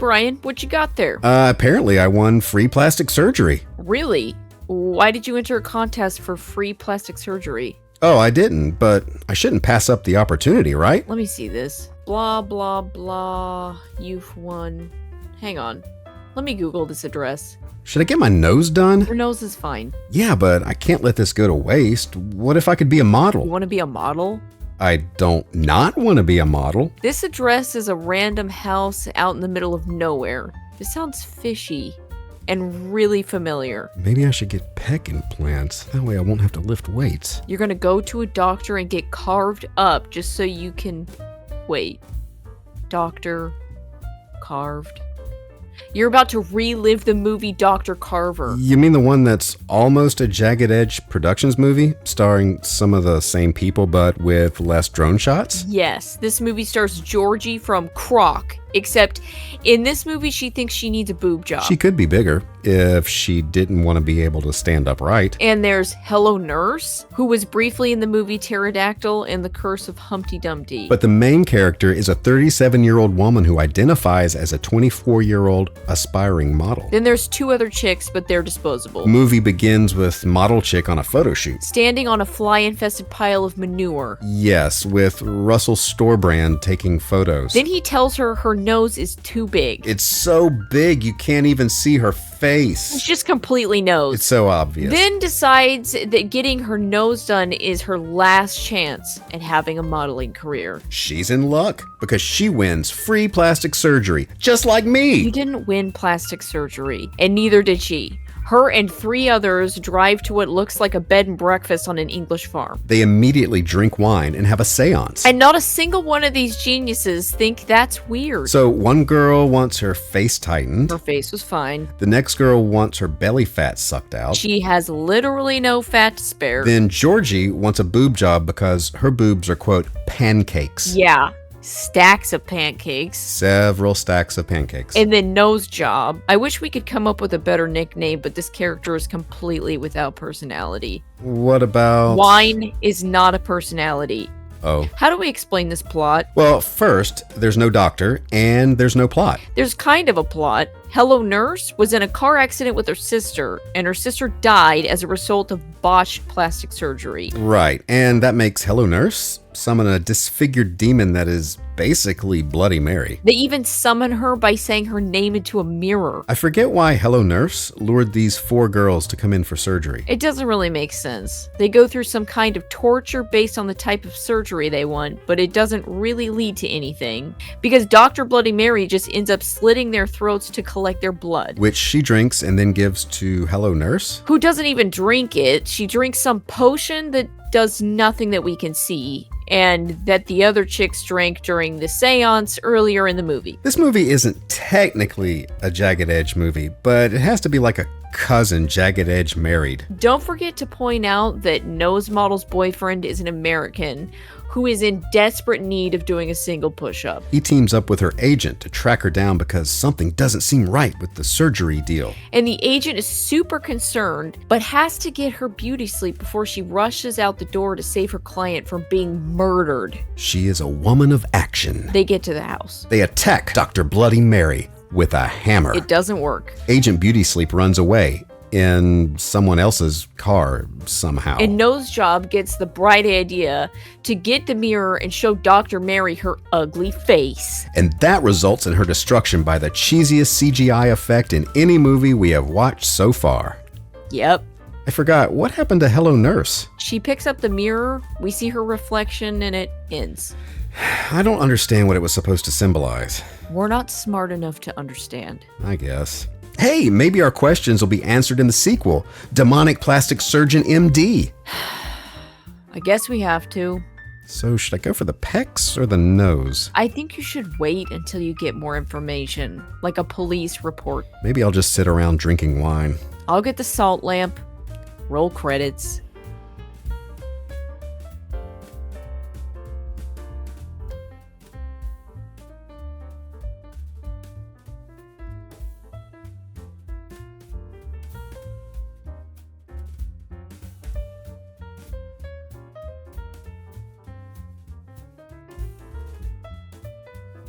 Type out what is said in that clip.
Brian, what you got there? Apparently I won free plastic surgery. Really? Why did you enter a contest for free plastic surgery? Oh, I didn't, but I shouldn't pass up the opportunity, right? Let me see this. Blah, blah, blah. You've won. Hang on. Let me Google this address. Should I get my nose done? Your nose is fine. Yeah, but I can't let this go to waste. What if I could be a model? You want to be a model? I don't not want to be a model. This address is a random house out in the middle of nowhere. This sounds fishy and really familiar. Maybe I should get pec implants. That way I won't have to lift weights. You're gonna go to a doctor and get carved up just so you can... Wait. Doctor... Carved... You're about to relive the movie Dr. Carver. You mean the one that's almost a Jagged Edge Productions movie, starring some of the same people but with less drone shots? Yes, this movie stars Georgie from Croc, except in this movie she thinks she needs a boob job. She could be bigger if she didn't want to be able to stand upright. And there's Hello Nurse, who was briefly in the movie Pterodactyl and the Curse of Humpty Dumpty. But the main character is a 37-year-old woman who identifies as a 24-year-old aspiring model. Then there's two other chicks, but they're disposable. The movie begins with model chick on a photo shoot. Standing on a fly-infested pile of manure. Yes, with Russell Storebrand taking photos. Then he tells her her nose is too big. It's so big you can't even see her face. It's just completely nose. It's so obvious. Then decides that getting her nose done is her last chance at having a modeling career. She's in luck because she wins free plastic surgery, just like me. You didn't win plastic surgery, and neither did she. Her and 3 others drive to what looks like a bed and breakfast on an English farm. They immediately drink wine and have a seance. And not a single one of these geniuses think that's weird. So one girl wants her face tightened. Her face was fine. The next girl wants her belly fat sucked out. She has literally no fat to spare. Then Georgie wants a boob job because her boobs are, quote, pancakes. Yeah. Stacks of pancakes. Several stacks of pancakes. And then nose job. I wish we could come up with a better nickname, but this character is completely without personality. What about... Wine is not a personality. Oh. How do we explain this plot? Well, first, there's no doctor, and there's no plot. There's kind of a plot. Hello Nurse was in a car accident with her sister, and her sister died as a result of botched plastic surgery. Right, and that makes Hello Nurse summon a disfigured demon that is basically Bloody Mary. They even summon her by saying her name into a mirror. I forget why Hello Nurse lured these 4 girls to come in for surgery. It doesn't really make sense. They go through some kind of torture based on the type of surgery they want, but it doesn't really lead to anything, because Dr. Bloody Mary just ends up slitting their throats to collect their blood. Which she drinks and then gives to Hello Nurse? Who doesn't even drink it. She drinks some potion that does nothing that we can see, and that the other chicks drank during the seance earlier in the movie. This movie isn't technically a Jagged Edge movie, but it has to be like a cousin Jagged Edge married. Don't forget to point out that Nose Model's boyfriend is an American who is in desperate need of doing a single push-up. He teams up with her agent to track her down because something doesn't seem right with the surgery deal. And the agent is super concerned, but has to get her beauty sleep before she rushes out the door to save her client from being murdered. She is a woman of action. They get to the house. They attack Dr. Bloody Mary with a hammer. It doesn't work. Agent Beauty Sleep runs away in someone else's car somehow. And Nose Job gets the bright idea to get the mirror and show Dr. Mary her ugly face. And that results in her destruction by the cheesiest CGI effect in any movie we have watched so far. Yep. I forgot, what happened to Hello Nurse? She picks up the mirror, we see her reflection, and it ends. I don't understand what it was supposed to symbolize. We're not smart enough to understand. I guess. Hey, maybe our questions will be answered in the sequel, Demonic Plastic Surgeon MD. I guess we have to. So should I go for the pecs or the nose? I think you should wait until you get more information, like a police report. Maybe I'll just sit around drinking wine. I'll get the salt lamp. Roll credits.